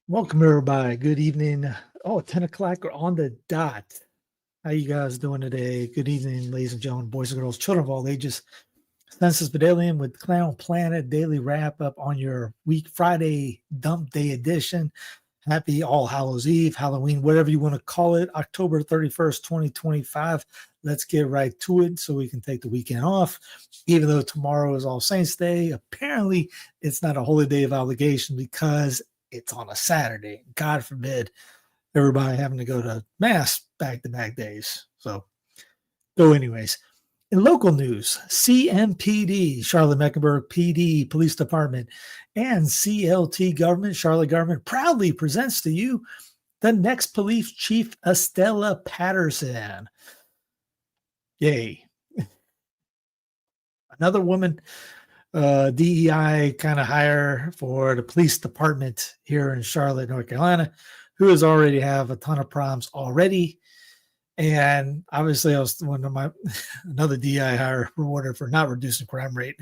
Welcome, everybody. Good evening. 10 o'clock or on the dot. How you guys doing today? Good evening, ladies and gentlemen, boys and girls, children of all ages. Census Bedallion with Clown Planet daily wrap up on your week Friday dump day edition. Happy All Hallows Eve, Halloween, whatever you want to call it, October 31st, 2025. Let's get right to it so we can take the weekend off. Even though tomorrow is All Saints Day, apparently it's not a holy day of obligation because it's on a Saturday. God forbid everybody having to go to mass back-to-back days. So, anyways. In local news, CMPD, Charlotte Mecklenburg PD Police Department, and CLT Government, Charlotte Government, proudly presents to you the next police chief, Estella Patterson. Yay. Another woman, DEI kind of hire for the police department here in Charlotte, North Carolina, who has already have a ton of problems already. And obviously, I was one of another DI hire rewarded for not reducing crime rate.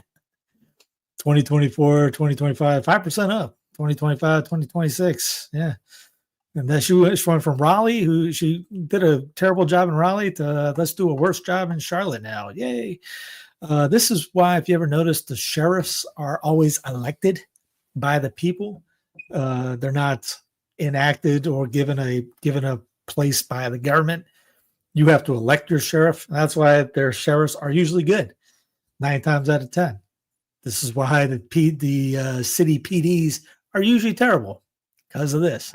2024, 2025, 5% up. 2025, 2026. Yeah. And then she went from Raleigh, who she did a terrible job in Raleigh, to let's do a worse job in Charlotte now. Yay. This is why, if you ever notice, the sheriffs are always elected by the people. They're not enacted or given a place by the government. You have to elect your sheriff. That's why their sheriffs are usually good, 9 times out of 10. This is why the city PDs are usually terrible because of this.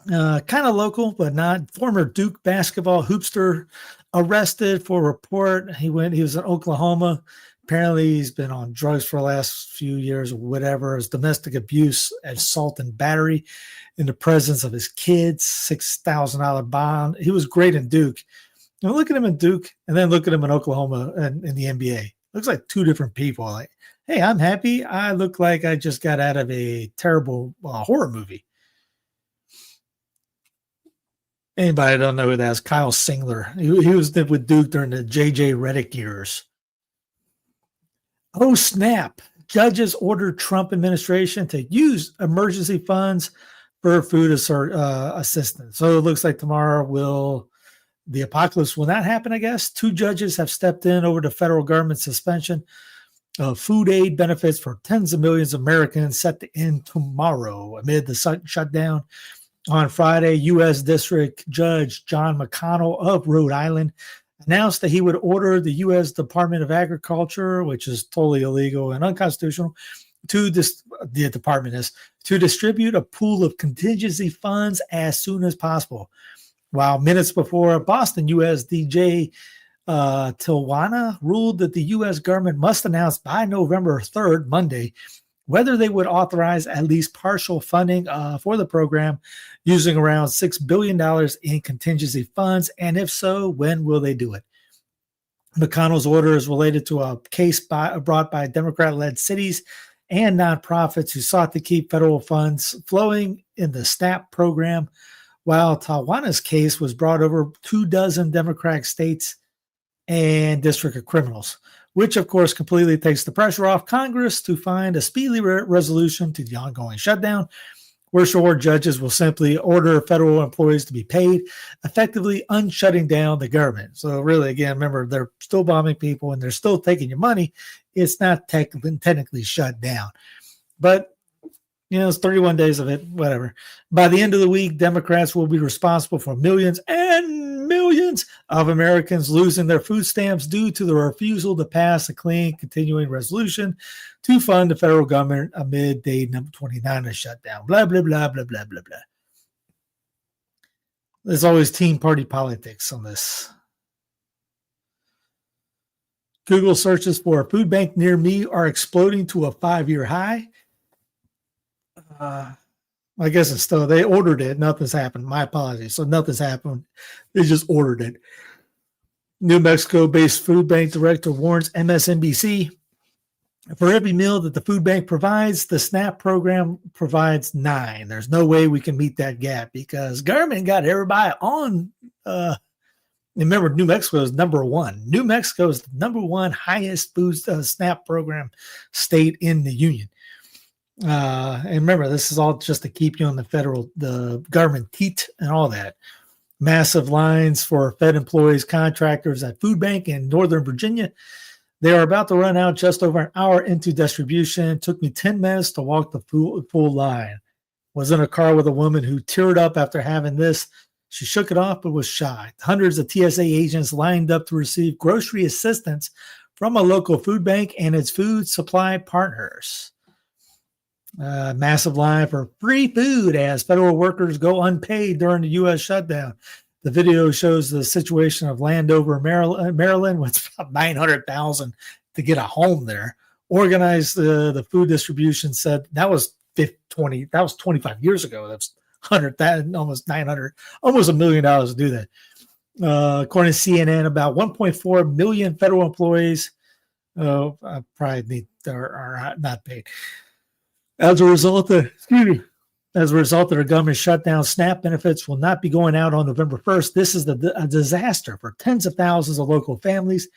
Kind of local, but not. Former Duke basketball hoopster arrested for report. He was in Oklahoma. Apparently, he's been on drugs for the last few years or whatever. His domestic abuse, assault, and battery in the presence of his kids, $6,000 bond. He was great in Duke. And look at him in Duke, and then look at him in Oklahoma and in the NBA. Looks like two different people. Like, hey, I'm happy. I look like I just got out of a terrible horror movie. Anybody don't know who that is? Kyle Singler. He was with Duke during the J.J. Redick years. Oh, snap. Judges ordered Trump administration to use emergency funds for food assistance. So it looks like tomorrow the apocalypse will not happen, I guess. 2 judges have stepped in over the federal government suspension of food aid benefits for tens of millions of Americans set to end tomorrow amid the shutdown. On Friday, U.S. District Judge John McConnell of Rhode Island announced that he would order the U.S. Department of Agriculture, which is totally illegal and unconstitutional, to distribute a pool of contingency funds as soon as possible. While minutes before, Boston USDJ Tijuana ruled that the U.S. government must announce by November 3rd, Monday, whether they would authorize at least partial funding for the program using around $6 billion in contingency funds, and if so, when will they do it? McConnell's order is related to a case brought by Democrat-led cities and nonprofits who sought to keep federal funds flowing in the SNAP program, while Tijuana's case was brought over 24 Democratic states and District of Criminals, which, of course, completely takes the pressure off Congress to find a speedy resolution to the ongoing shutdown, where short judges will simply order federal employees to be paid, effectively unshutting down the government. So really, again, remember, they're still bombing people and they're still taking your money. It's not technically shut down. But, it's 31 days of it, whatever. By the end of the week, Democrats will be responsible for millions and millions of Americans losing their food stamps due to the refusal to pass a clean continuing resolution to fund the federal government amid day number 29 of shutdown. Blah, blah, blah, blah, blah, blah, blah. There's always team party politics on this. Google searches for a food bank near me are exploding to a 5-year high. I guess it's still, they ordered it. Nothing's happened. My apologies. So nothing's happened. They just ordered it. New Mexico-based food bank director warns MSNBC, for every meal that the food bank provides, the SNAP program provides 9. There's no way we can meet that gap because government got everybody on. Remember, New Mexico is number 1. New Mexico is the number 1 highest food SNAP program state in the union. And remember, this is all just to keep you on the government teat and all that. Massive lines for Fed employees, contractors at food bank in Northern Virginia. They are about to run out just over an hour into distribution. It took me 10 minutes to walk the full line. Was in a car with a woman who teared up after having this. She shook it off but was shy. Hundreds of TSA agents lined up to receive grocery assistance from a local food bank and its food supply partners. Massive line for free food as federal workers go unpaid during the U.S. shutdown. The video shows the situation of Landover, Maryland, with about 900,000 to get a home there. Organized the food distribution said that was 25 years ago. That's 100,000, almost 900, almost $1 million to do that. According to CNN, about 1.4 million federal employees are not paid. As a result of the government shutdown, SNAP benefits will not be going out on November 1st. This is a disaster for tens of thousands of local families,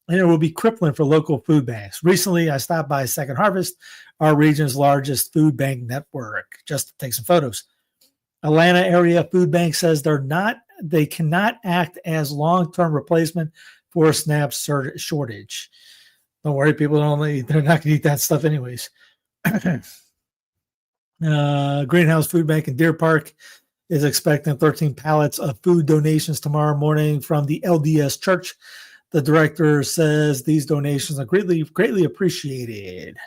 and it will be crippling for local food banks. Recently, I stopped by Second Harvest, our region's largest food bank network, just to take some photos. Atlanta area food bank says they cannot act as long-term replacement for SNAP shortage. Don't worry, people they're not going to eat that stuff anyways. Greenhouse Food Bank in Deer Park is expecting 13 pallets of food donations tomorrow morning from the LDS Church. The director says these donations are greatly appreciated.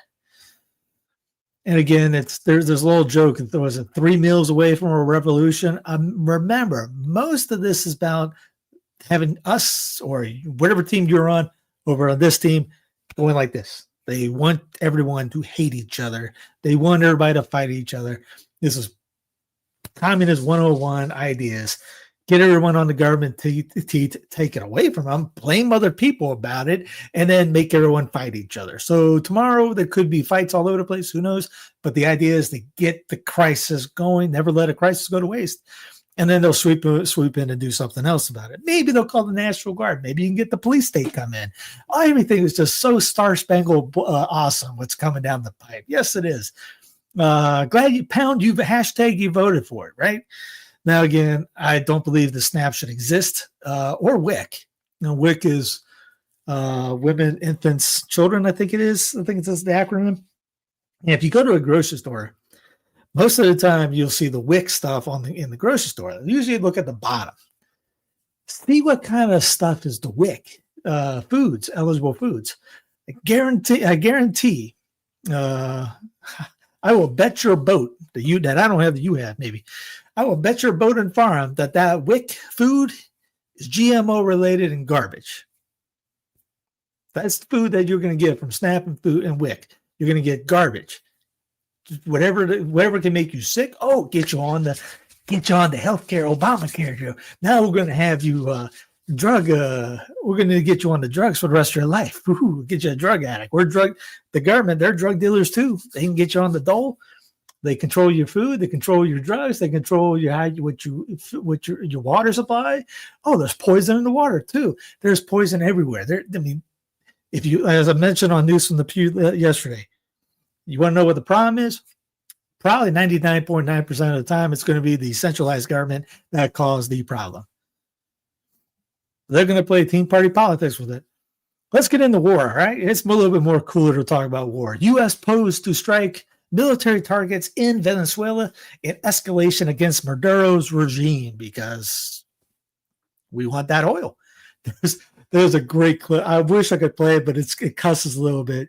And again, there's a little joke. There was 3 meals away from a revolution. Remember, most of this is about having us or whatever team you're on over on this team going like this. They want everyone to hate each other. They want everybody to fight each other. This is Communist 101 ideas. Get everyone on the government to take it away from them, blame other people about it, and then make everyone fight each other. So tomorrow there could be fights all over the place. Who knows? But the idea is to get the crisis going, never let a crisis go to waste. And then they'll swoop in and do something else about it. Maybe they'll call the National Guard. Maybe you can get the police state come in. Everything is just so star-spangled awesome what's coming down the pipe. Yes, it is. Glad you hashtag you voted for it, right? Now, again, I don't believe the SNAP should exist or WIC. WIC is Women, Infants, Children, I think it is. I think it's the acronym. And if you go to a grocery store, most of the time, you'll see the WIC stuff in the grocery store. Usually, look at the bottom. See what kind of stuff is the WIC foods, eligible foods. I guarantee. I will bet your boat that I don't have that you have. Maybe I will bet your boat and farm that WIC food is GMO related and garbage. That's the food that you're going to get from SNAP and food and WIC. You're going to get garbage. Whatever can make you sick. Oh, get you on the healthcare, Obamacare. Now we're going to have you we're going to get you on the drugs for the rest of your life. Ooh, get you a drug addict. The government, they're drug dealers too. They can get you on the dole. They control your food. They control your drugs. They control your water supply. Oh, there's poison in the water too. There's poison everywhere. If you, as I mentioned on News from the Pew yesterday, you want to know what the problem is? Probably 99.9% of the time, it's going to be the centralized government that caused the problem. They're going to play team party politics with it. Let's get into war, right? It's a little bit more cooler to talk about war. U.S. posed to strike military targets in Venezuela in escalation against Maduro's regime because we want that oil. There's a great clip. I wish I could play it, but it cusses a little bit.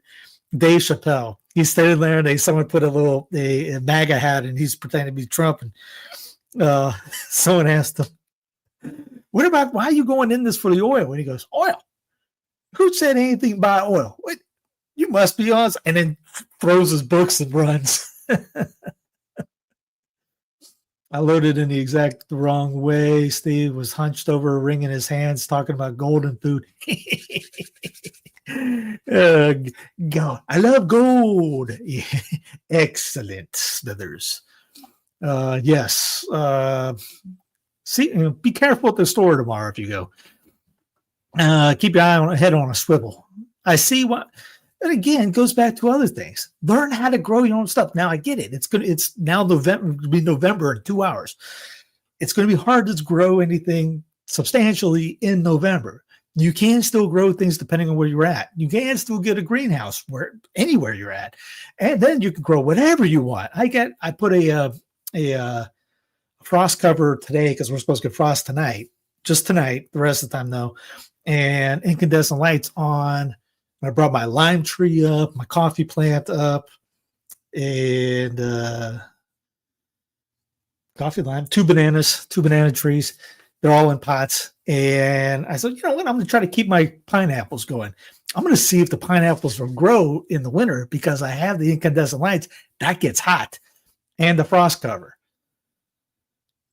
Dave Chappelle. He's standing there, and someone put a MAGA hat, and he's pretending to be Trump. And someone asked him, "What about why are you going in this for the oil?" And he goes, "Oil? Who said anything about oil? What? You must be on." And then throws his books and runs. I loaded in the exact wrong way. Steve was hunched over, wringing his hands, talking about golden food. God, I love gold. Excellent, Smithers. Yes. Be careful at the store tomorrow if you go. Keep your head on a swivel. I see what And again, it goes back to other things. Learn how to grow your own stuff. Now I get it. It's now November, it'll be November in 2 hours. It's going to be hard to grow anything substantially in November. You can still grow things depending on where you're at. You can still get a greenhouse anywhere you're at, and then you can grow whatever you want. I put a frost cover today because we're supposed to get frost tonight, just tonight. The rest of the time though, and incandescent lights on. I brought my lime tree up, my coffee plant up, and coffee lime, two banana trees. They're all in pots. And I said, you know what? I'm going to try to keep my pineapples going. I'm going to see if the pineapples will grow in the winter because I have the incandescent lights. That gets hot. And the frost cover.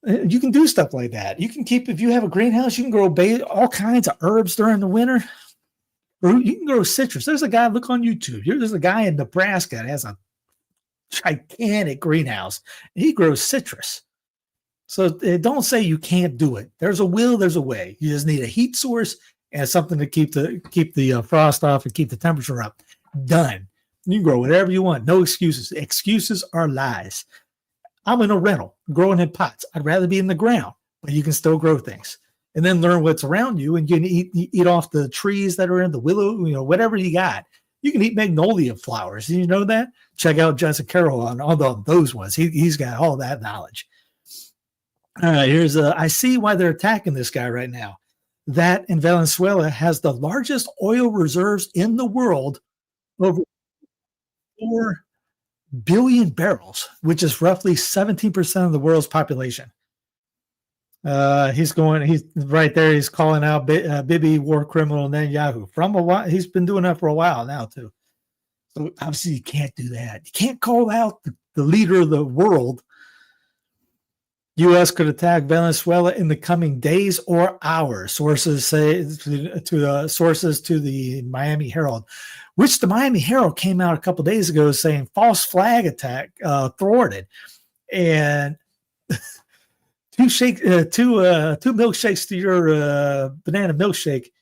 You can do stuff like that. You can keep, if you have a greenhouse, you can grow all kinds of herbs during the winter. Or you can grow citrus. There's a guy, look on YouTube. There's a guy in Nebraska that has a gigantic greenhouse. And he grows citrus. So don't say you can't do it. There's a will, there's a way. You just need a heat source and something to keep the frost off and keep the temperature up. Done. You can grow whatever you want. No excuses. Excuses are lies. I'm in a rental, growing in pots. I'd rather be in the ground, but you can still grow things. And then learn what's around you, and you can eat off the trees that are in the willow, whatever you got. You can eat magnolia flowers. Did you know that? Check out Judson Carroll on all those ones. He's got all that knowledge. All right, I see why they're attacking this guy right now. That in Venezuela has the largest oil reserves in the world, over 4 billion barrels, which is roughly 17% of the world's population. He's right there. He's calling out Bibi war criminal Netanyahu from a while. He's been doing that for a while now too. So obviously you can't do that. You can't call out the leader of the world. U.S. could attack Venezuela in the coming days or hours. Sources say sources to the Miami Herald, which the Miami Herald came out a couple of days ago saying false flag attack thwarted, and two milkshakes to your banana milkshake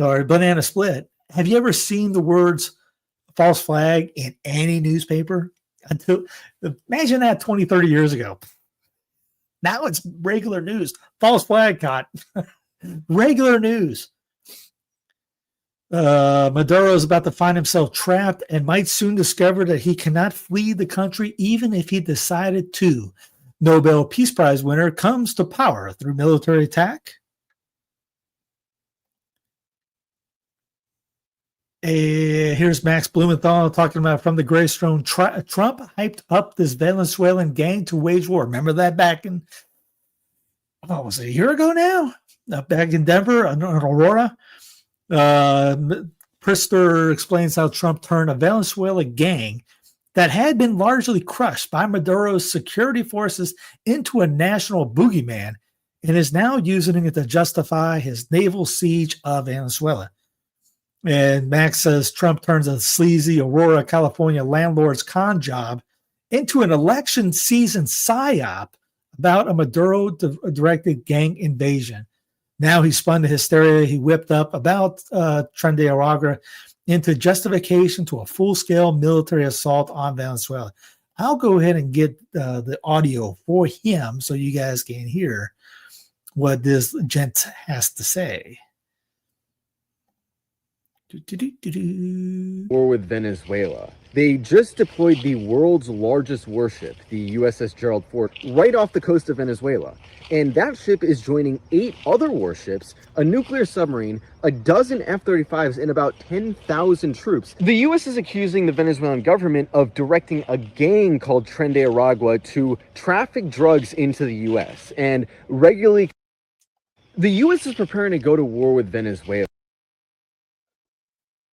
or banana split. Have you ever seen the words false flag in any newspaper? Imagine that 20, 30 years ago. Now it's regular news. False flag caught. Regular news. Maduro is about to find himself trapped and might soon discover that he cannot flee the country even if he decided to. Nobel Peace Prize winner comes to power through military attack. Here's Max Blumenthal talking about from the gray throne. Trump hyped up this Venezuelan gang to wage war. Remember that back in, was it a year ago now? Back in Denver, in Aurora. Prister explains how Trump turned a Venezuela gang that had been largely crushed by Maduro's security forces into a national boogeyman and is now using it to justify his naval siege of Venezuela. And Max says Trump turns a sleazy Aurora, California landlord's con job into an election season psyop about a Maduro-directed gang invasion. Now he spun the hysteria he whipped up about Tren de Aragua into justification to a full-scale military assault on Venezuela. I'll go ahead and get the audio for him so you guys can hear what this gent has to say. War with Venezuela. They just deployed the world's largest warship, the USS Gerald Ford, right off the coast of Venezuela. And that ship is joining 8 other warships, a nuclear submarine, a dozen F-35s, and about 10,000 troops. The U.S. is accusing the Venezuelan government of directing a gang called Tren de Aragua to traffic drugs into the U.S. and regularly. The U.S. is preparing to go to war with Venezuela.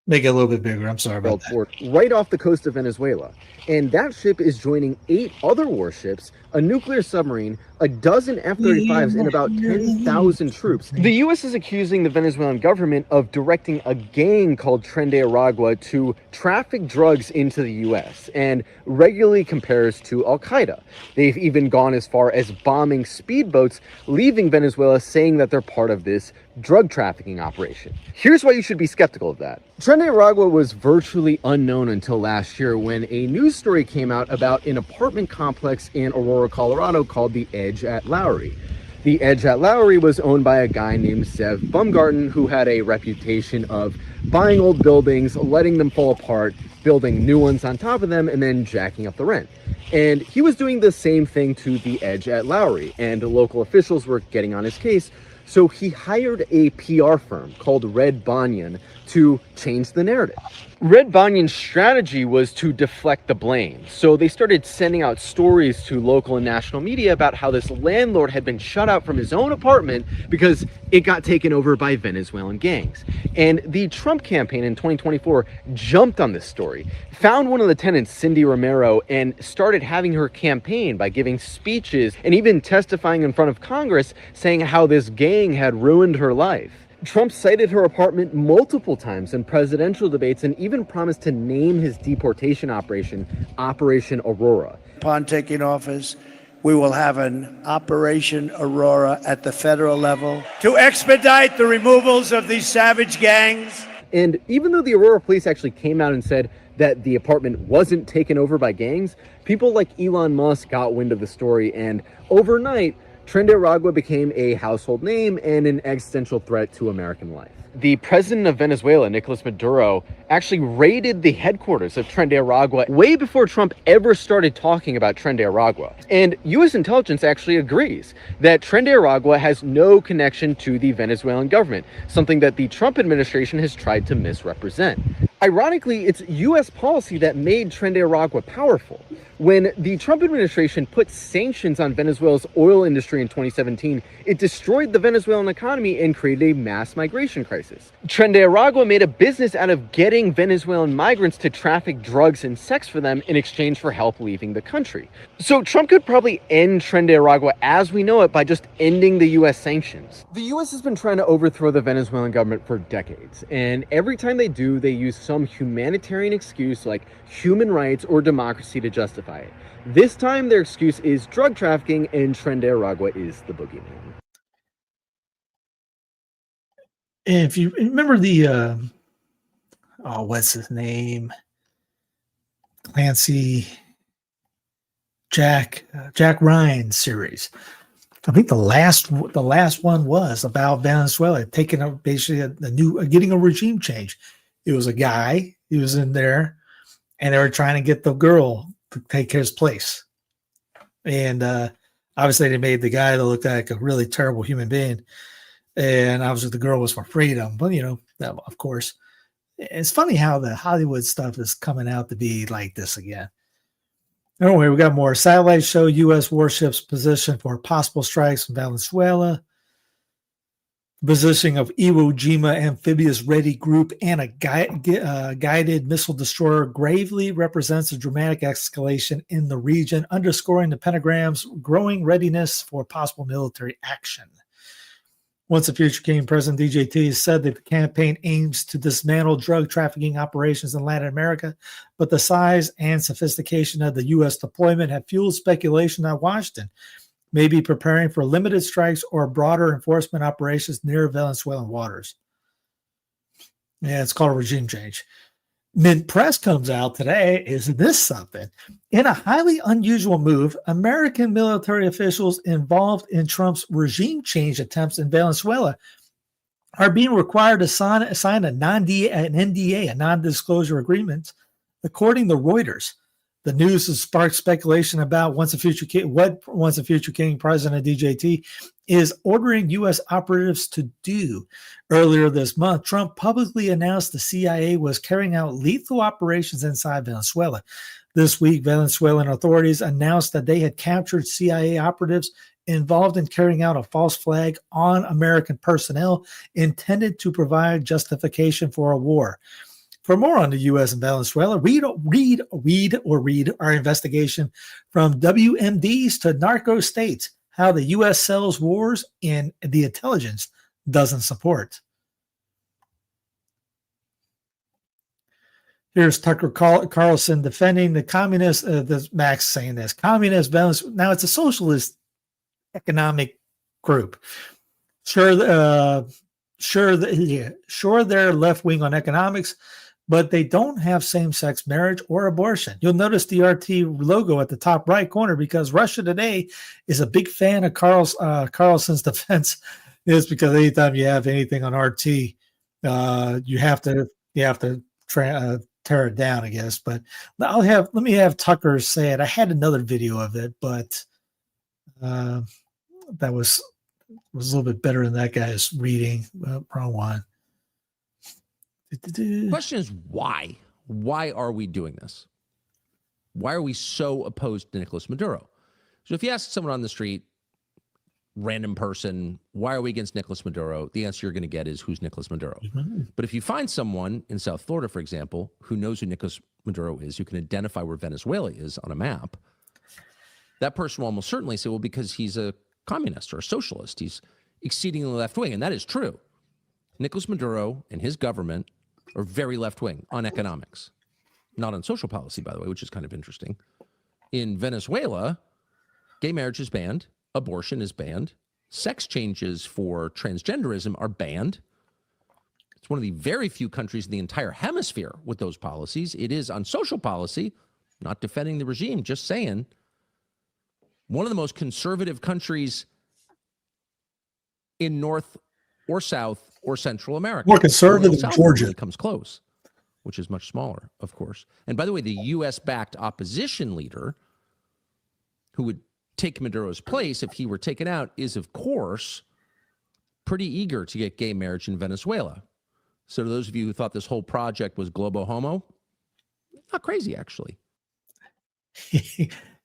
Make it a little bit bigger. I'm sorry about that. Right off the coast of Venezuela. And that ship is joining 8 other warships, a nuclear submarine, a dozen F-35s, and about 10,000 troops. The U.S. is accusing the Venezuelan government of directing a gang called Tren de Aragua to traffic drugs into the U.S. and regularly compares to Al-Qaeda. They've even gone as far as bombing speedboats leaving Venezuela, saying that they're part of this drug trafficking operation. Here's why you should be skeptical of that. Tren de Aragua was virtually unknown until last year when a news story came out about an apartment complex in Aurora, Colorado called the Edge at Lowry. The Edge at Lowry was owned by a guy named Zev Bumgarten, who had a reputation of buying old buildings, letting them fall apart, building new ones on top of them, and then jacking up the rent. And he was doing the same thing to the Edge at Lowry, and local officials were getting on his case. So he hired a PR firm called Red Banyan to change the narrative. Red Banyan's strategy was to deflect the blame. So they started sending out stories to local and national media about how this landlord had been shut out from his own apartment because it got taken over by Venezuelan gangs. And the Trump campaign in 2024 jumped on this story, found one of the tenants, Cindy Romero, and started having her campaign by giving speeches and even testifying in front of Congress saying how this gang had ruined her life. Trump cited her apartment multiple times in presidential debates and even promised to name his deportation operation Operation Aurora. Upon taking office, we will have an Operation Aurora at the federal level to expedite the removals of these savage gangs. And even though the Aurora police actually came out and said that the apartment wasn't taken over by gangs, people like Elon Musk got wind of the story, and overnight, Tren de Aragua became a household name and an existential threat to American life. The president of Venezuela, Nicolas Maduro, actually raided the headquarters of Tren de Aragua way before Trump ever started talking about Tren de Aragua. And U.S. intelligence actually agrees that Tren de Aragua has no connection to the Venezuelan government, something that the Trump administration has tried to misrepresent. Ironically, it's U.S. policy that made Tren de Aragua powerful. When the Trump administration put sanctions on Venezuela's oil industry in 2017, it destroyed the Venezuelan economy and created a mass migration crisis. Tren de Aragua made a business out of getting Venezuelan migrants to traffic drugs and sex for them in exchange for help leaving the country. So Trump could probably end Tren de Aragua as we know it by just ending the U.S. sanctions. The U.S. has been trying to overthrow the Venezuelan government for decades, and every time they do, they use some humanitarian excuse like human rights or democracy to justify it. This time, their excuse is drug trafficking, and Tren de Aragua is the boogeyman. If you remember the, what's his name? Clancy Jack Ryan series. I think the last one was about Venezuela taking a getting a regime change. It was a guy, he was in there, and they were trying to get the girl to take his place. And obviously they made the guy that looked like a really terrible human being. And obviously the girl was for freedom. But, of course, it's funny how the Hollywood stuff is coming out to be like this again. Anyway, we got more. Satellites show U.S. warships positioned for possible strikes from Venezuela. Positioning of Iwo Jima amphibious ready group and a guided missile destroyer gravely represents a dramatic escalation in the region, underscoring the Pentagram's growing readiness for possible military action. Once a future king, President DJT said that the campaign aims to dismantle drug trafficking operations in Latin America, but the size and sophistication of the U.S. deployment have fueled speculation that Washington may be preparing for limited strikes or broader enforcement operations near Venezuelan waters. Yeah, it's called a regime change. Mint Press comes out today. Is this something? In a highly unusual move, American military officials involved in Trump's regime change attempts in Venezuela are being required to sign an NDA, a non-disclosure agreement, according to Reuters. The news has sparked speculation about once a future king President DJT is ordering U.S. operatives to do. Earlier this month, Trump publicly announced the CIA was carrying out lethal operations inside Venezuela. This week, Venezuelan authorities announced that they had captured CIA operatives involved in carrying out a false flag on American personnel intended to provide justification for a war. For more on the U.S. and Venezuela, read our investigation from WMDs to narco states, how the U.S. sells wars and the intelligence doesn't support. Here's Tucker Carlson defending the communist, Max saying this, communist Venezuela. Now it's a socialist economic group. Sure, Sure, they're left wing on economics, but they don't have same-sex marriage or abortion. You'll notice the RT logo at the top right corner because Russia Today is a big fan of Carlson's defense. Is because anytime you have anything on RT, you have to tear it down, I guess. But let me have Tucker say it. I had another video of it, but that was a little bit better than that guy's reading. Wrong one. The question is why? Why are we doing this? Why are we so opposed to Nicolas Maduro? So if you ask someone on the street, random person, why are we against Nicolas Maduro? The answer you're going to get is, who's Nicolas Maduro? Mm-hmm. But if you find someone in South Florida, for example, who knows who Nicolas Maduro is, who can identify where Venezuela is on a map, that person will almost certainly say, well, because he's a communist or a socialist, he's exceedingly left-wing, and that is true. Nicolas Maduro and his government are very left-wing on economics, not on social policy, by the way, which is kind of interesting. In Venezuela, gay marriage is banned, abortion is banned, sex changes for transgenderism are banned. It's one of the very few countries in the entire hemisphere with those policies. It is on social policy, not defending the regime, just saying, one of the most conservative countries in North or South or Central America. More conservative than Georgia. Really comes close, which is much smaller, of course. And by the way, the U.S.-backed opposition leader who would take Maduro's place if he were taken out is, of course, pretty eager to get gay marriage in Venezuela. So to those of you who thought this whole project was globo homo, not crazy, actually.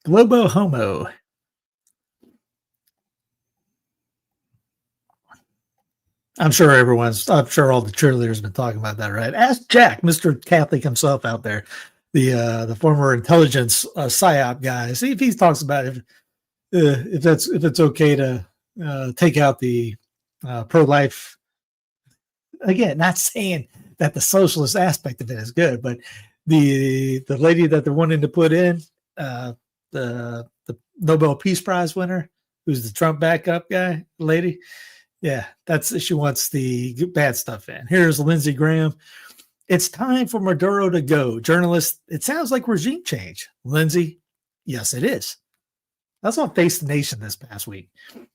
Globo homo. I'm sure all the cheerleaders have been talking about that, right? Ask Jack, Mr. Catholic himself out there, the former intelligence PSYOP guy. See if he talks about it, if it's okay to take out the pro-life. Again, not saying that the socialist aspect of it is good, but the lady that they're wanting to put in, the Nobel Peace Prize winner, who's the Trump backup guy, lady. Yeah, she wants the bad stuff in. Here's Lindsey Graham. It's time for Maduro to go. Journalist, it sounds like regime change. Lindsey, yes, it is. That's on Face the Nation this past week.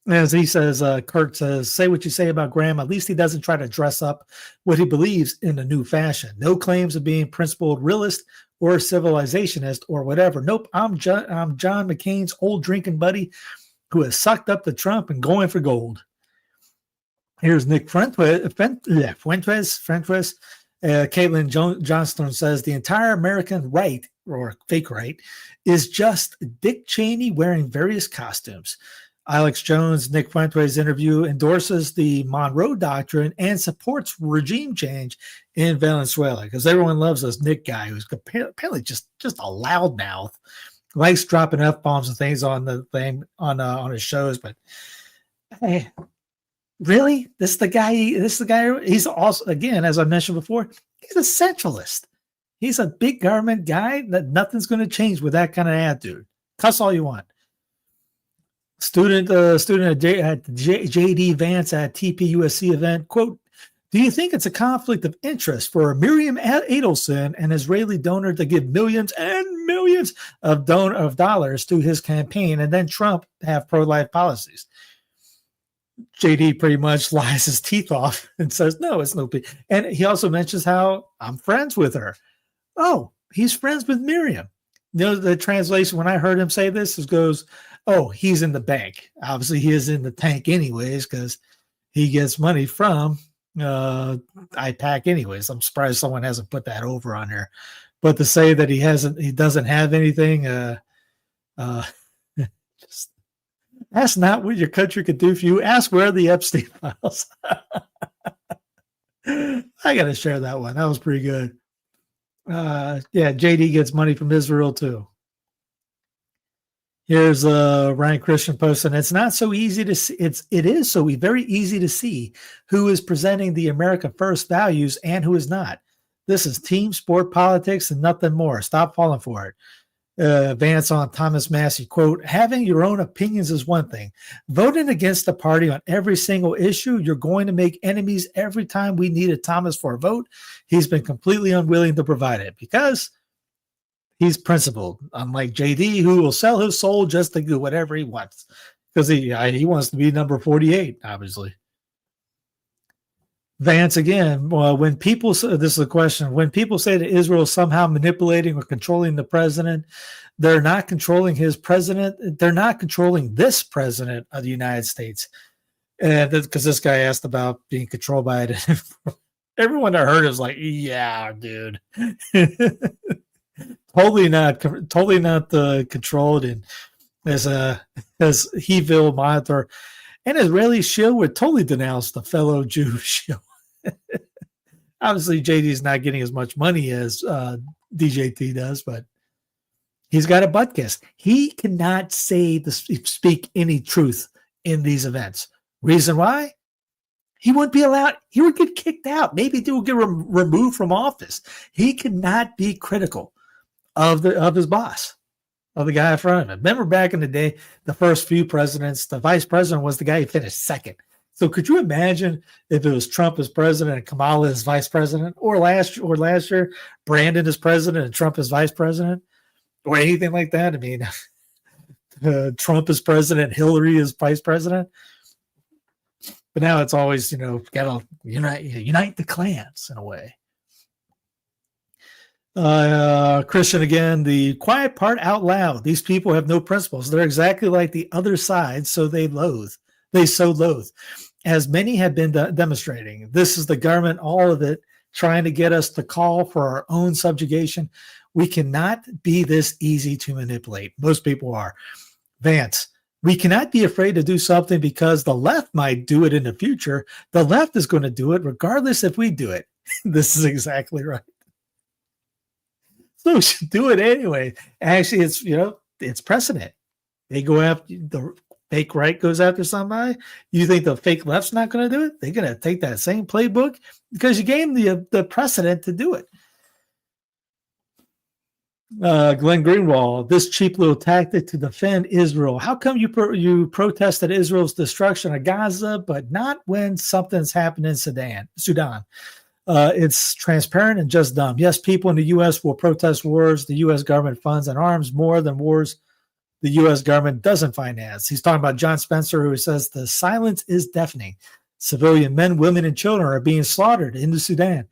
As he says, Kurt says, say what you say about Graham. At least he doesn't try to dress up what he believes in a new fashion. No claims of being principled realist or civilizationist or whatever. Nope, I'm John McCain's old drinking buddy who has sucked up to Trump and going for gold. Here's Nick Fuentes. Caitlin Johnston says the entire American right, or fake right, is just Dick Cheney wearing various costumes. Alex Jones, Nick Fuentes' interview, endorses the Monroe Doctrine and supports regime change in Venezuela because everyone loves this Nick guy who's apparently just a loudmouth, likes dropping F-bombs and things on the thing on his shows. But hey, really? This is the guy. He's also, again, as I mentioned before, he's a centralist. He's a big government guy that nothing's going to change with that kind of attitude. Cuss all you want. Student at JD Vance at TPUSC event, quote, do you think it's a conflict of interest for Miriam Adelson, an Israeli donor, to give millions and millions of dollars to his campaign and then Trump have pro-life policies? JD pretty much lies his teeth off and says, no, it's no big. And he also mentions how I'm friends with her. Oh, he's friends with Miriam. You know, the translation, when I heard him say this, goes, oh, he's in the bank. Obviously, he is in the tank anyways because he gets money from IPAC anyways. I'm surprised someone hasn't put that over on there. But to say that he doesn't have anything, just that's not what your country could do for you. Ask where are the Epstein files. I got to share that one. That was pretty good. Yeah, JD gets money from Israel too. Here's Ryan Christian posting. It's not so easy to see. It is so very easy to see who is presenting the America First values and who is not. This is team sport politics and nothing more. Stop falling for it. Vance on Thomas Massey, quote, having your own opinions is one thing. Voting against the party on every single issue, you're going to make enemies every time we needed Thomas for a vote. He's been completely unwilling to provide it because he's principled, unlike JD, who will sell his soul just to do whatever he wants because he wants to be number 48, obviously. Vance again, well, when people say, this is a question, when people say that Israel is somehow manipulating or controlling the president, they're not controlling his president. They're not controlling this president of the United States. And because this guy asked about being controlled by it. Everyone that heard it was like, yeah, dude. totally not controlled. And as He-Ville monitor, and Israeli shield would totally denounce the fellow Jew shield. Obviously, JD's not getting as much money as DJT does, but he's got a butt kiss. He cannot speak any truth in these events. Reason why? He wouldn't be allowed. He would get kicked out. Maybe they would get removed from office. He cannot be critical of his boss, of the guy in front of him. Remember back in the day, the first few presidents, the vice president was the guy who finished second. So could you imagine if it was Trump as president and Kamala as vice president, or last year, Brandon as president and Trump as vice president, or anything like that? I mean, Trump as president, Hillary as vice president. But now it's always, got to unite the clans in a way. Christian again, the quiet part out loud. These people have no principles. They're exactly like the other side, so they so loathe. As many have been demonstrating. This is the government, all of it, trying to get us to call for our own subjugation. We cannot be this easy to manipulate. Most people are. Vance, we cannot be afraid to do something because the left might do it in the future. The left is going to do it regardless if we do it. This is exactly right. So we should do it anyway. Actually, it's precedent. They go after the fake right goes after somebody. You think the fake left's not going to do it? They're going to take that same playbook because you gave them the precedent to do it. Glenn Greenwald, this cheap little tactic to defend Israel. How come you protested Israel's destruction of Gaza, but not when something's happened in Sudan? It's transparent and just dumb. Yes, people in the U.S. will protest wars the U.S. government funds and arms more than wars the U.S. government doesn't finance. He's talking about John Spencer, who says the silence is deafening. Civilian men, women, and children are being slaughtered in the Sudan.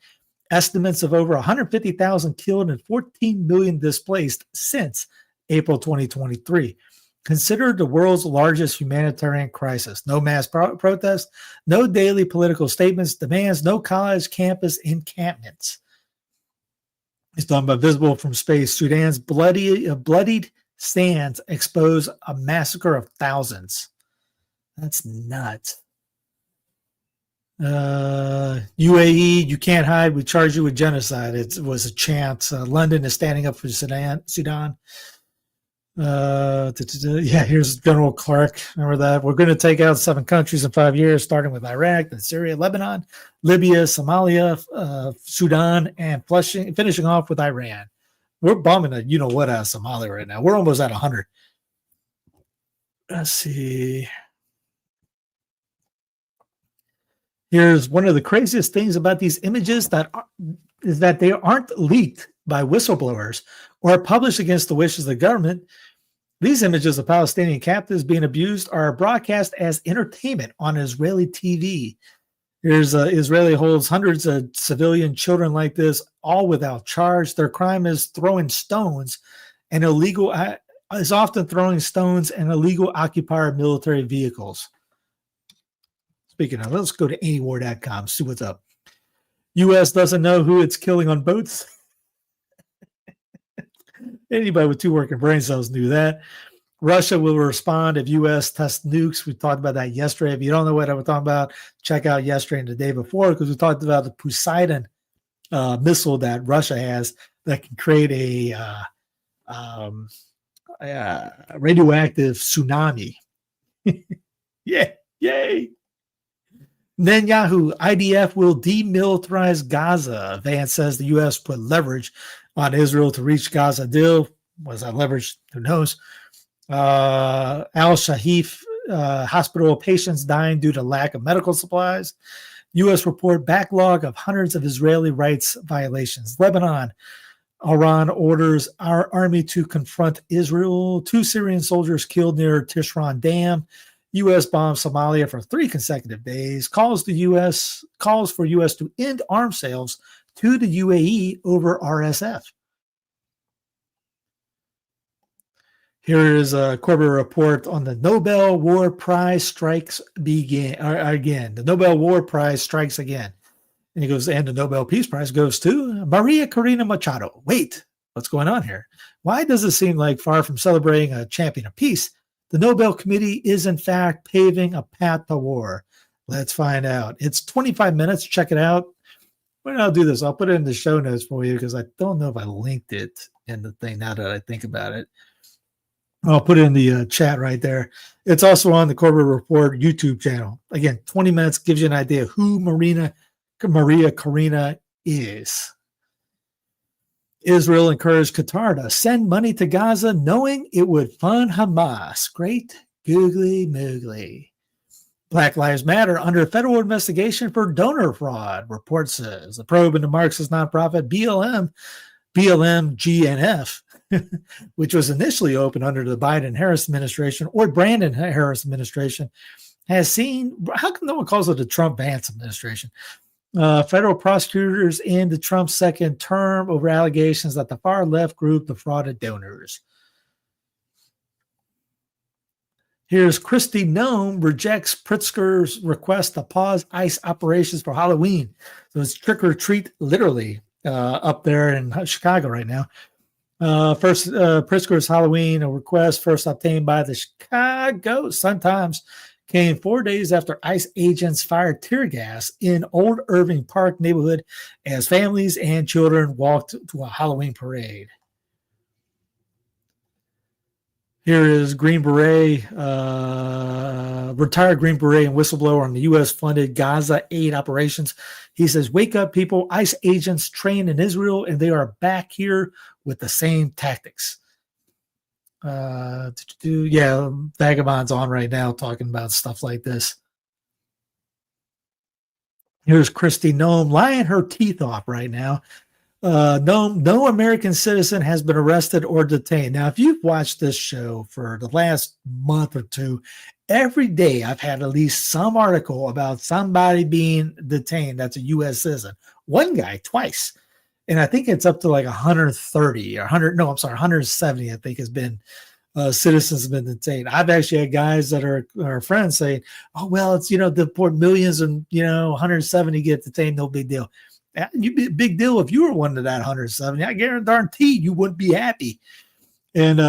Estimates of over 150,000 killed and 14 million displaced since April 2023. Considered the world's largest humanitarian crisis. No mass protests, no daily political statements, demands, no college campus encampments. He's talking about visible from space. Sudan's bloodied sands expose a massacre of thousands. That's nuts. UAE, you can't hide. We charge you with genocide. It was a chant. London is standing up for Sudan. Here's General Clark. Remember that? We're going to take out 7 countries in 5 years, starting with Iraq, then Syria, Lebanon, Libya, Somalia, Sudan, and finishing off with Iran. We're bombing out of Somalia right now. We're almost at 100. Let's see. Here's one of the craziest things about these images is that they aren't leaked by whistleblowers or published against the wishes of the government. These images of Palestinian captives being abused are broadcast as entertainment on Israeli TV. Here's Israeli holds hundreds of civilian children like this, all without charge. Their crime is throwing stones and often throwing stones and illegal occupier military vehicles. Speaking of, let's go to anywar.com, see what's up. U.S. doesn't know who it's killing on boats. Anybody with 2 working brain cells knew that. Russia will respond if U.S. tests nukes. We talked about that yesterday. If you don't know what I was talking about, check out yesterday and the day before, because we talked about the Poseidon missile that Russia has that can create a radioactive tsunami. Yeah, yay. Netanyahu, IDF will demilitarize Gaza. Vance says the U.S. put leverage on Israel to reach Gaza deal. Was that leverage? Who knows? Al-Shahif hospital patients dying due to lack of medical supplies. U.S. report backlog of hundreds of Israeli rights violations. Lebanon, Iran orders our army to confront Israel. 2 Syrian soldiers killed near Tishran Dam. U.S. bombs Somalia for 3 consecutive days. Calls for U.S. to end arms sales to the UAE over RSF. Here is a corporate report on the Nobel War Prize strikes again. The Nobel War Prize strikes again. And he goes, and the Nobel Peace Prize goes to María Corina Machado. Wait, what's going on here? Why does it seem like, far from celebrating a champion of peace, the Nobel Committee is in fact paving a path to war? Let's find out. It's 25 minutes. Check it out. When I'll do this, I'll put it in the show notes for you because I don't know if I linked it in the thing now that I think about it. I'll put it in the chat right there. It's also on the Corporate Report YouTube channel. Again, 20 minutes gives you an idea of who María Corina is. Israel encouraged Qatar to send money to Gaza knowing it would fund Hamas. Great googly moogly. Black Lives Matter under federal investigation for donor fraud, report says. The probe into Marxist nonprofit BLM GNF, which was initially opened under the Biden-Harris administration or Brandon-Harris administration, has seen, how come no one calls it the Trump-Vance administration? Federal prosecutors in the Trump second term over allegations that the far-left group defrauded donors. Here's Kristi Noem rejects Pritzker's request to pause ICE operations for Halloween. So it's trick or treat, literally, up there in Chicago right now. Pritzker's Halloween request, first obtained by the Chicago Sun-Times, came 4 days after ICE agents fired tear gas in Old Irving Park neighborhood as families and children walked to a Halloween parade. Here is Green Beret, retired Green Beret and whistleblower on the U.S.-funded Gaza aid operations. He says, wake up, people. ICE agents trained in Israel, and they are back here with the same tactics. Vagabond's on right now talking about stuff like this. Here's Kristi Noem lying her teeth off right now. No American citizen has been arrested or detained. Now, if you've watched this show for the last month or two, every day I've had at least some article about somebody being detained that's a U.S. citizen. One guy twice. And I think it's up to like 130 or 170, I think, has been citizens have been detained. I've actually had guys that are friends saying, oh, well, it's, deport millions and, 170 get detained, no big deal. You'd be a big deal if you were one of that 170. I guarantee you wouldn't be happy. And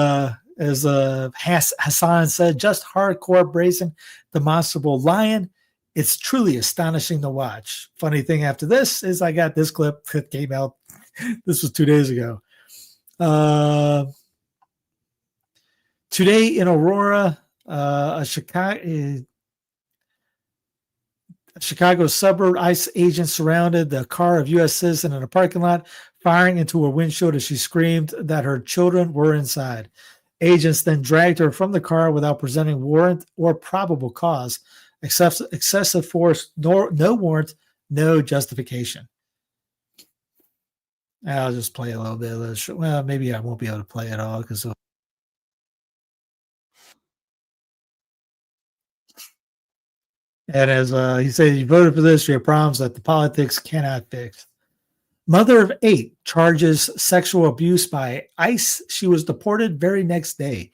as Hassan said, just hardcore brazen, demonstrable lying. It's truly astonishing to watch. Funny thing after this is I got this clip that came out. This was 2 days ago. Today in Aurora, a Chicago suburb, ICE agents surrounded the car of U.S. citizen in a parking lot, firing into her windshield as she screamed that her children were inside. Agents then dragged her from the car without presenting warrant or probable cause. Excessive force, no warrant, no justification. I'll just play a little bit of this. Well, maybe I won't be able to play it all because. And as he said, you voted for this, your problems that the politics cannot fix. Mother of 8 charges sexual abuse by ICE. She was deported very next day.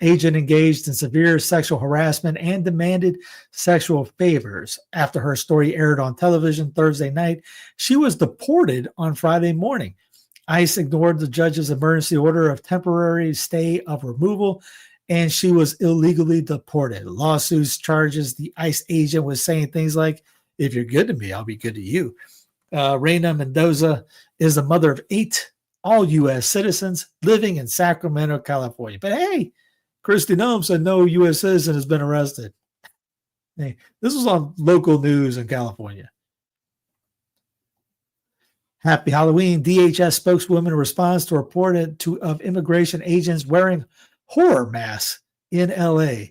Agent engaged in severe sexual harassment and demanded sexual favors. After her story aired on television Thursday night, she was deported on Friday morning. ICE ignored the judge's emergency order of temporary stay of removal, and she was illegally deported. Lawsuits charges the ICE agent was saying things like, if you're good to me, I'll be good to you. Reina Mendoza is the mother of 8 all U.S. citizens living in Sacramento, California. But hey, Kristi Noem said no U.S. citizen has been arrested. Hey, this was on local news in California. Happy Halloween. DHS spokeswoman responds to reported of immigration agents wearing horror masks in LA.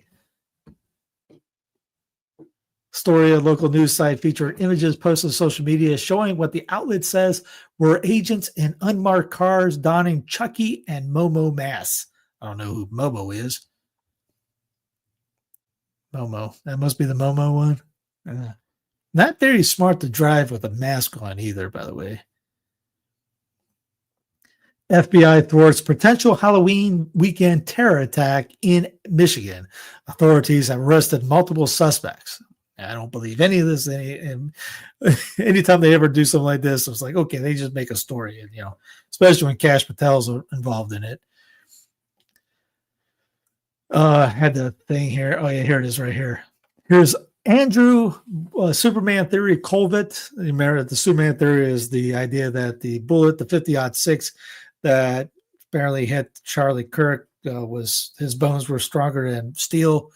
Story, a local news site featured images posted on social media showing what the outlet says were agents in unmarked cars donning Chucky and Momo masks. I don't know who Momo is. Momo. That must be the Momo one. Not very smart to drive with a mask on either, by the way. FBI thwarts potential Halloween weekend terror attack in Michigan. Authorities have arrested multiple suspects. I don't believe any of this. Anytime they ever do something like this, it's like, okay, they just make a story, and especially when Kash Patel's involved in it. Had the thing here. Oh yeah, here it is, right here. Here's Andrew, Superman theory, Gov't. Remember, the Superman theory is the idea that the bullet, the 50-06, that apparently hit Charlie Kirk, his bones were stronger than steel.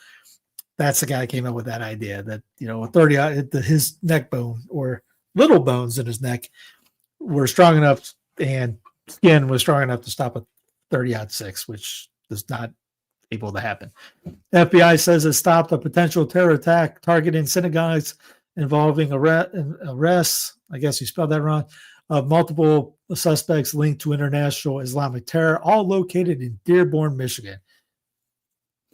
That's the guy who came up with that idea that, a 30, his neck bone or little bones in his neck were strong enough and skin was strong enough to stop a 30-06, which is not able to happen. FBI says it stopped a potential terror attack targeting synagogues involving arrests. I guess you spelled that wrong. Of multiple suspects linked to international Islamic terror, all located in Dearborn, Michigan.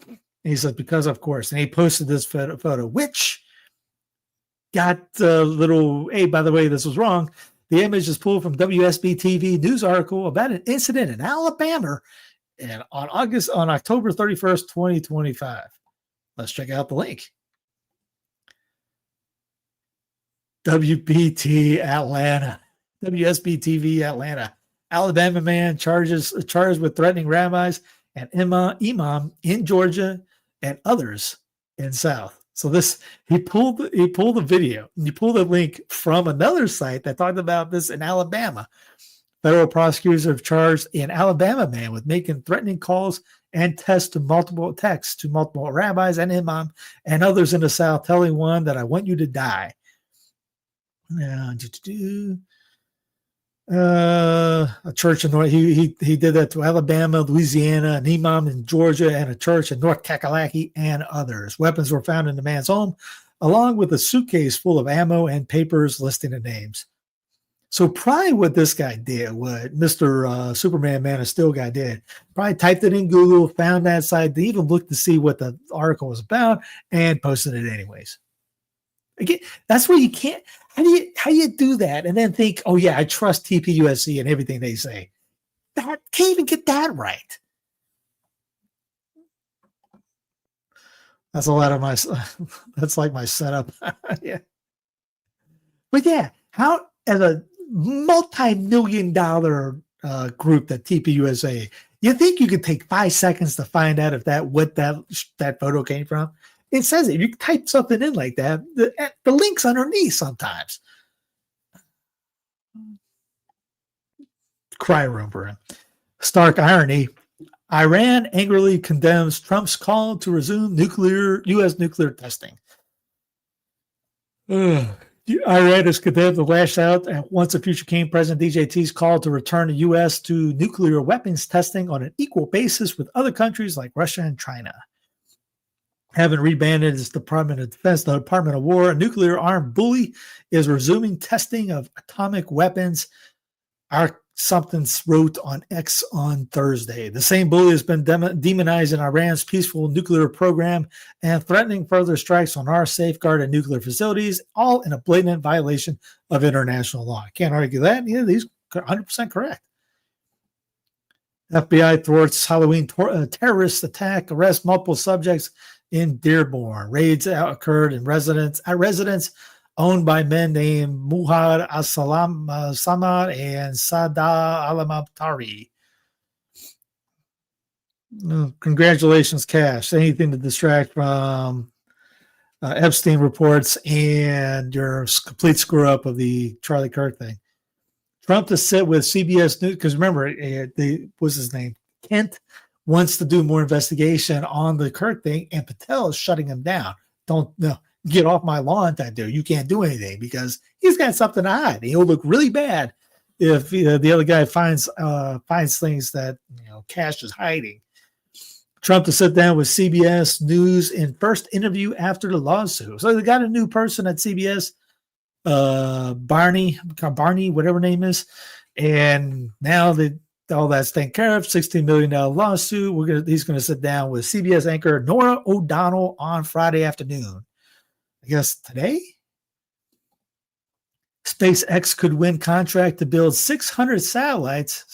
And he said, because of course, and he posted this photo, which got a little, hey, by the way, this was wrong. The image is pulled from WSB TV news article about an incident in Alabama and on October 31st, 2025. Let's check out the link. WBT Atlanta. WSB TV Atlanta. Alabama man charged with threatening rabbis and imam in Georgia and others in South. So he pulled the video and he pulled a link from another site that talked about this in Alabama. Federal prosecutors have charged an Alabama man with making threatening calls and texts to multiple rabbis and imam and others in the South, telling one that I want you to die. A church in North, he did that to Alabama, Louisiana, an imam in Georgia, and a church in North Kakalaki, and others. Weapons were found in the man's home, along with a suitcase full of ammo and papers listing the names. So probably what this guy did, what Mr. Superman Man of Steel guy did, probably typed it in Google, found that site, they even looked to see what the article was about, and posted it anyways. Again, that's where you can't. How do you do that and then think, oh yeah, I trust TPUSC and everything they say? That can't even get that right. That's a lot of my. That's like my setup. Yeah, but yeah, how as a multi-million-dollar group that TPUSA, you think you could take 5 seconds to find out if that photo came from? It says it. You type something in like that, the link's underneath sometimes. Cry room for him. Stark irony. Iran angrily condemns Trump's call to resume U.S. nuclear testing. Iran has condemned the lash out at once a future king President DJT's call to return the U.S. to nuclear weapons testing on an equal basis with other countries like Russia and China. Having rebanded its Department of Defense, the Department of War, a nuclear armed bully is resuming testing of atomic weapons. Our something wrote on X on Thursday. The same bully has been demonizing Iran's peaceful nuclear program and threatening further strikes on our safeguarded nuclear facilities, all in a blatant violation of international law. I can't argue that. Yeah, he's 100% correct. FBI thwarts Halloween terrorist attack, arrests multiple subjects in Dearborn. Raids occurred in residents owned by men named Muhad As-Salam Samad and Sada Al-Mabtari. Congratulations, Cash. Anything to distract from Epstein reports and your complete screw up of the Charlie Kirk thing. Trump to sit with CBS News, because remember, what's his name? Kent wants to do more investigation on the Kirk thing, and Patel is shutting him down. Get off my lawn, that dude. You can't do anything because he's got something to hide. He'll look really bad if the other guy finds things that Cash is hiding. Trump to sit down with CBS News in first interview after the lawsuit. So they got a new person at CBS, Barney, whatever name is, and now all that's taken care of. $16 million lawsuit. He's going to sit down with CBS anchor Nora O'Donnell on Friday afternoon. I guess today. SpaceX could win contract to build 600 satellites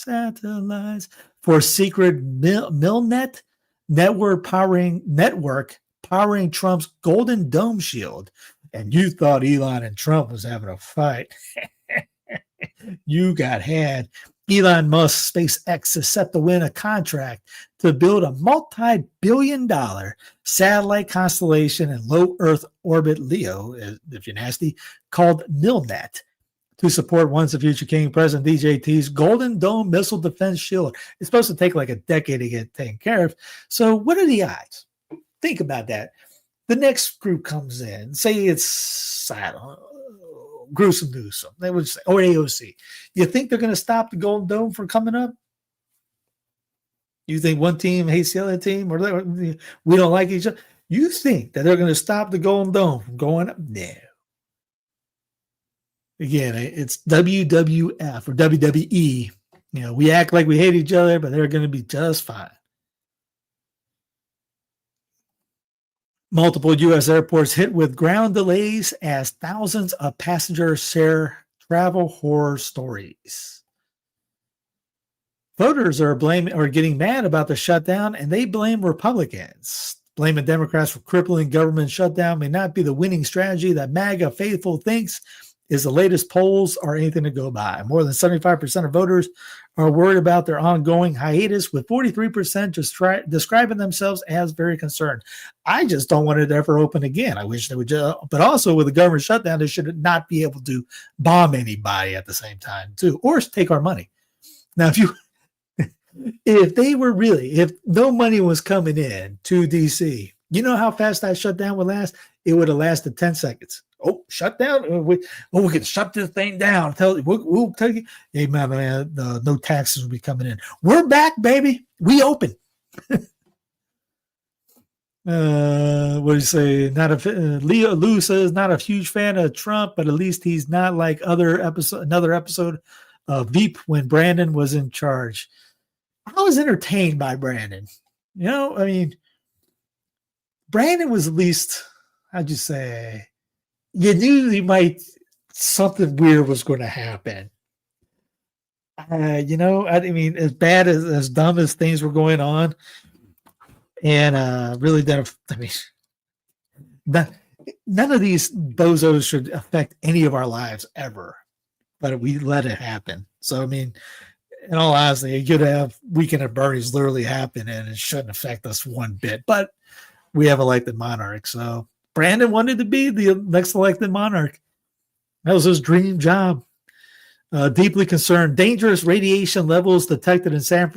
for secret Milnet network powering Trump's Golden Dome shield. And you thought Elon and Trump was having a fight. You got had. Elon Musk SpaceX is set to win a contract to build a multi-billion-dollar satellite constellation in low Earth orbit LEO, if you're nasty, called Milnet, to support once the future King President DJT's Golden Dome missile defense shield. It's supposed to take like a decade to get taken care of. So what are the odds? Think about that. The next group comes in, say it's, I don't know, Gruesome Newsome, they would say, or AOC. You think they're going to stop the Golden Dome from coming up? You think one team hates the other team, or we don't like each other? You think that they're going to stop the Golden Dome from going up? No. Again, it's WWF or WWE. We act like we hate each other, but they're going to be just fine. Multiple U.S. airports hit with ground delays as thousands of passengers share travel horror stories. Voters are getting mad about the shutdown, and they blame Republicans. Blaming Democrats for crippling government shutdown may not be the winning strategy that MAGA faithful thinks is the latest polls are anything to go by. More than 75% of voters are worried about their ongoing hiatus, with 43% describing themselves as very concerned. I just don't want it to ever open again. I wish they would, but also with the government shutdown, they should not be able to bomb anybody at the same time, too, or take our money. Now, if no money was coming in to DC, you know how fast that shutdown would last? It would have lasted 10 seconds. Oh, shut down. We can shut this thing down. We'll tell you, hey, man, no taxes will be coming in. We're back, baby. We open. What do you say? Lou says not a huge fan of Trump, but at least he's not like another episode of Veep when Brandon was in charge. I was entertained by Brandon. Brandon was at least, how'd you say, you knew something weird was going to happen. As bad as dumb as things were going on, and really none of these bozos should affect any of our lives ever, but we let it happen. So, in all honesty, you could have Weekend at Bernie's literally happen, and it shouldn't affect us one bit, but we have elected monarch, so Brandon wanted to be the next elected monarch. That was his dream job. Deeply concerned, dangerous radiation levels detected in San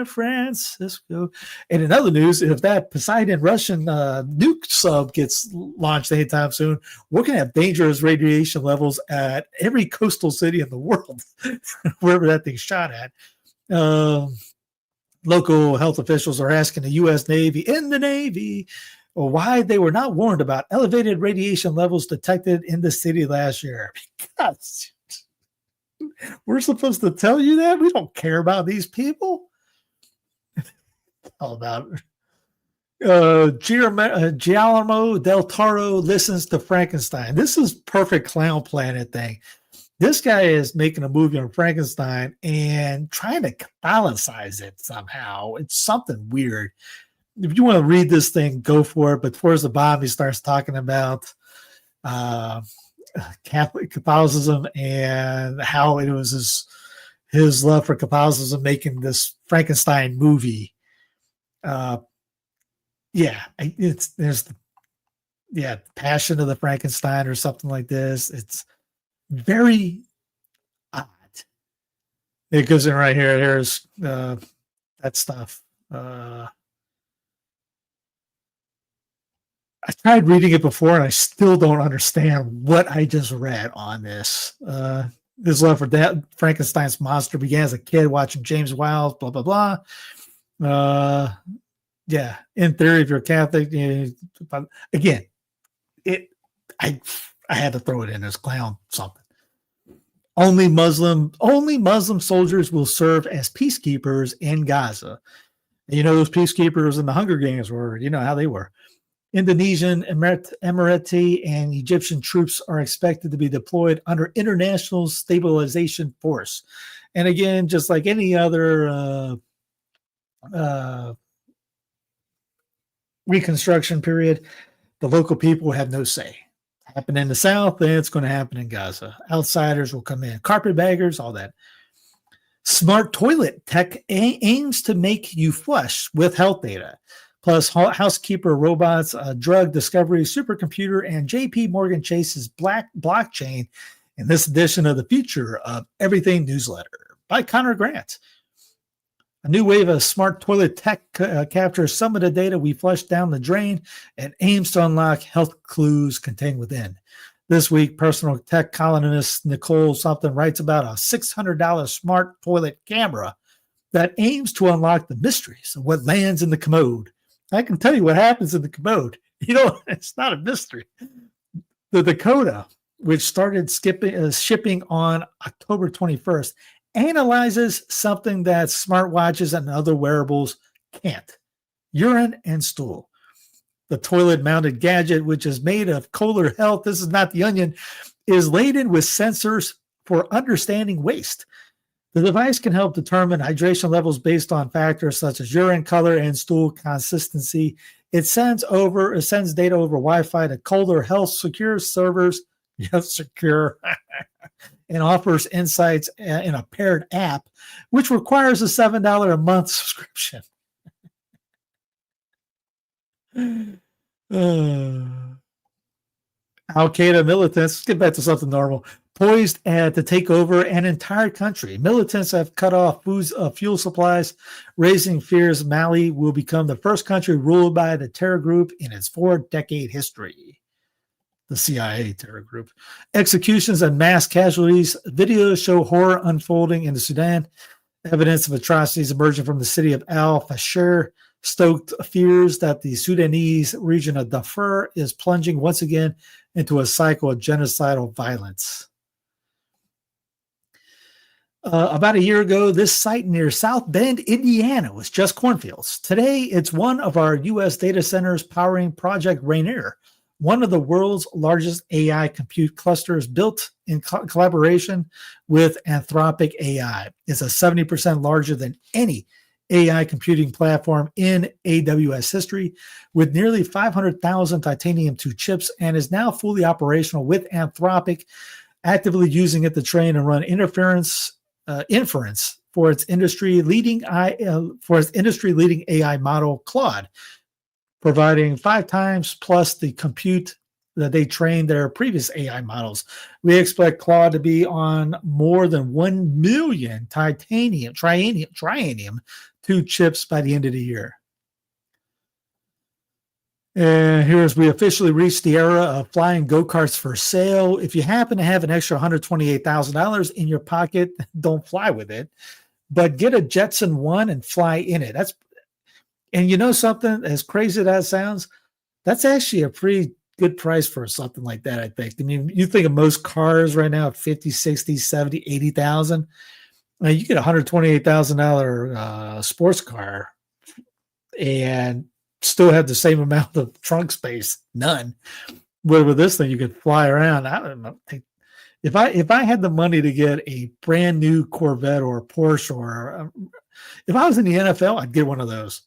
Francisco. And in other news, if that Poseidon Russian nuke sub gets launched anytime soon, we're going to have dangerous radiation levels at every coastal city in the world, wherever that thing's shot at. Local health officials are asking the U.S. Navy, why they were not warned about elevated radiation levels detected in the city last year. Because we're supposed to tell you that? We don't care about these people. All about Guillermo del Toro listens to Frankenstein. This is perfect Clown Planet thing. This guy is making a movie on Frankenstein and trying to Catholicize it somehow. It's something weird. If you want to read this thing, go for it. But towards the bottom, he starts talking about Catholic Catholicism and how it was his love for Catholicism making this Frankenstein movie. Passion of the Frankenstein or something like this. It's very odd. It goes in right here. Here's that stuff. I tried reading it before and I still don't understand what I just read on this. His love for Frankenstein's monster began as a kid watching James Wiles, blah, blah, blah. Yeah, in theory, if you're Catholic, again, I had to throw it in as clown something. Only Muslim soldiers will serve as peacekeepers in Gaza. And those peacekeepers in the Hunger Games were, how they were. Indonesian, Emirati, and Egyptian troops are expected to be deployed under International Stabilization Force. And again, just like any other reconstruction period, the local people have no say. Happen in the South, then it's going to happen in Gaza. Outsiders will come in. Carpetbaggers, all that. Smart toilet tech aims to make you flush with health data. Plus housekeeper robots, a drug discovery supercomputer, and JP Morgan Chase's blockchain in this edition of the Future of Everything newsletter by Connor Grant. A new wave of smart toilet tech captures some of the data we flush down the drain and aims to unlock health clues contained within. This week, personal tech columnist Nicole something writes about a $600 smart toilet camera that aims to unlock the mysteries of what lands in the commode. I can tell you what happens in the commode. It's not a mystery. The Dakota, which started shipping on October 21st, analyzes something that smartwatches and other wearables can't: urine and stool. The toilet-mounted gadget, which is made of Kohler Health, this is not the Onion, is laden with sensors for understanding waste. The device can help determine hydration levels based on factors such as urine color and stool consistency. It sends data over Wi-Fi to Kohler Health secure servers. Yes, secure. And offers insights in a paired app, which requires a $7 a month subscription. Al-Qaeda militants, let's get back to something normal, poised to take over an entire country. Militants have cut off fuel supplies, raising fears Mali will become the first country ruled by the terror group in its 4-decade history. The CIA terror group. Executions and mass casualties. Videos show horror unfolding in the Sudan. Evidence of atrocities emerging from the city of Al-Fashir stoked fears that the Sudanese region of Darfur is plunging once again into a cycle of genocidal violence. About a year ago, this site near South Bend, Indiana, was just cornfields. Today, it's one of our U.S. data centers powering Project Rainier, one of the world's largest AI compute clusters built in collaboration with Anthropic AI. It's 70% larger than any AI computing platform in AWS history, with nearly 500,000 Titanium 2 chips, and is now fully operational with Anthropic actively using it to train and run inference for its industry-leading AI model, Claude, providing 5 times plus the compute that they trained their previous AI models. We expect Claude to be on more than 1 million Titanium 2 chips by the end of the year. And here's, we officially reached the era of flying go-karts for sale. If you happen to have an extra $128,000 in your pocket, don't fly with it, but get a Jetson One and fly in it. And you know something, as crazy as that sounds, that's actually a pretty good price for something like that, I think. I mean, you think of most cars right now at 50, 60, 70, 80,000. You get a $128,000 sports car and still have the same amount of trunk space. None. But with this thing, you could fly around. I don't know. If I had the money to get a brand new Corvette or a Porsche, or if I was in the NFL, I'd get one of those.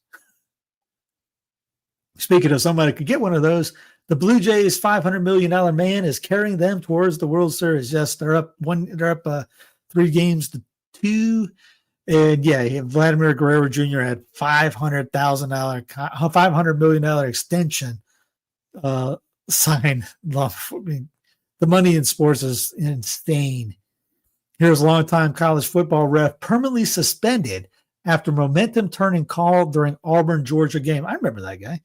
Speaking of somebody who could get one of those, the Blue Jays' $500 million man is carrying them towards the World Series. Yes, they're up 3 games to 2. And yeah, Vladimir Guerrero Jr. had $500 million extension signed. I mean, the money in sports is insane. Here's a longtime college football ref permanently suspended after momentum turning call during Auburn, Georgia game. I remember that guy.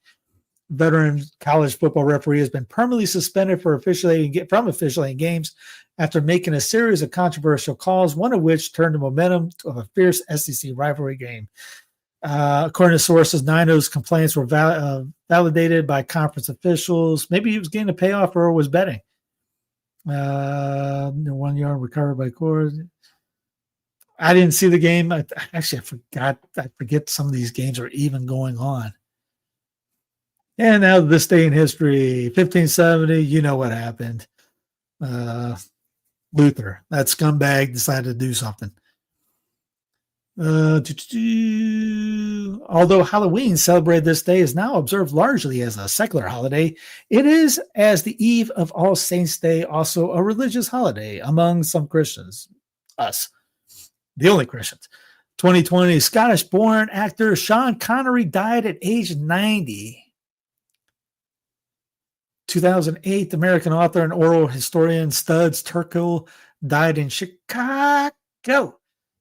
veteran college football referee, has been permanently suspended from officiating games after making a series of controversial calls, one of which turned the momentum of a fierce SEC rivalry game. According to sources, 9 of those complaints were validated by conference officials. Maybe he was getting a payoff or was betting. 1 yard recovered by court. I didn't see the game. I forget some of these games are even going on. And now this day in history, 1570, you know what happened. Luther, that scumbag, decided to do something. Although Halloween, celebrated this day, is now observed largely as a secular holiday, it is, as the eve of All Saints' Day, also a religious holiday among some Christians. Us, the only Christians. 2020, Scottish-born actor Sean Connery died at age 90. 2008, American author and oral historian Studs Terkel died in Chicago.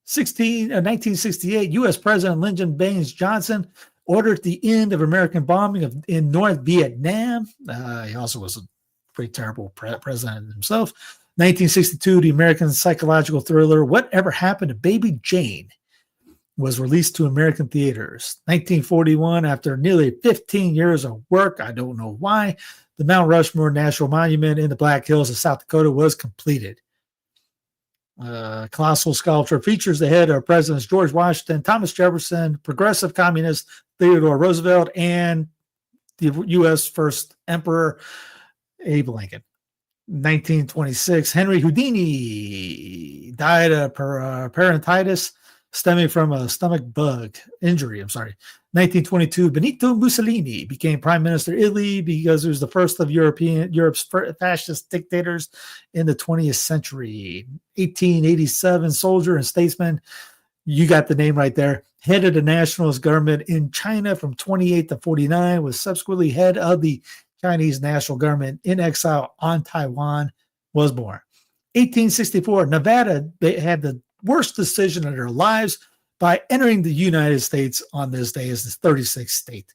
1968, U.S. President Lyndon Baines Johnson ordered the end of American bombing in North Vietnam. He also was a pretty terrible president himself. 1962, the American psychological thriller Whatever Happened to Baby Jane was released to American theaters. 1941, after nearly 15 years of work, I don't know why, the Mount Rushmore National Monument in the Black Hills of South Dakota was completed. Colossal sculpture features the head of Presidents George Washington, Thomas Jefferson, progressive communist Theodore Roosevelt, and the U.S. First Emperor Abe Lincoln. 1926, Henry Houdini died of peritonitis stemming from a stomach bug injury. 1922, Benito Mussolini became Prime Minister of Italy because he was the first of Europe's fascist dictators in the 20th century. 1887, soldier and statesman, you got the name right there, head of the nationalist government in China from 28 to 49, was subsequently head of the Chinese national government in exile on Taiwan, was born. 1864, Nevada, they had the worst decision of their lives by entering the United States on this day as the 36th state.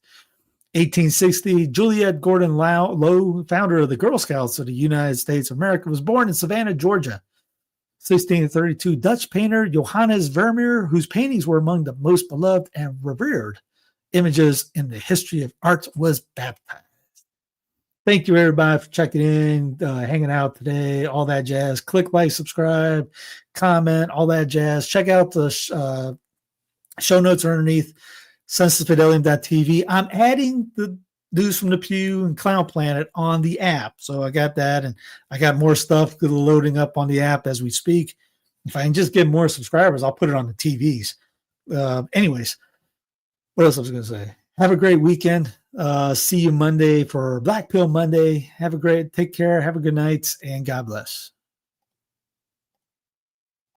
1860, Juliette Gordon Low, founder of the Girl Scouts of the United States of America, was born in Savannah, Georgia. 1632, Dutch painter Johannes Vermeer, whose paintings were among the most beloved and revered images in the history of art, was baptized. Thank you, everybody, for checking in, hanging out today, all that jazz. Click, like, subscribe, comment, all that jazz. Check out the show notes underneath sensitivefidelity.tv. I'm adding the News from the Pew and Clown Planet on the app. So I got that, and I got more stuff loading up on the app as we speak. If I can just get more subscribers, I'll put it on the TVs. Anyways, what else I was going to say? Have a great weekend. See you Monday for Black Pill Monday. Take care. Have a good night, and God bless.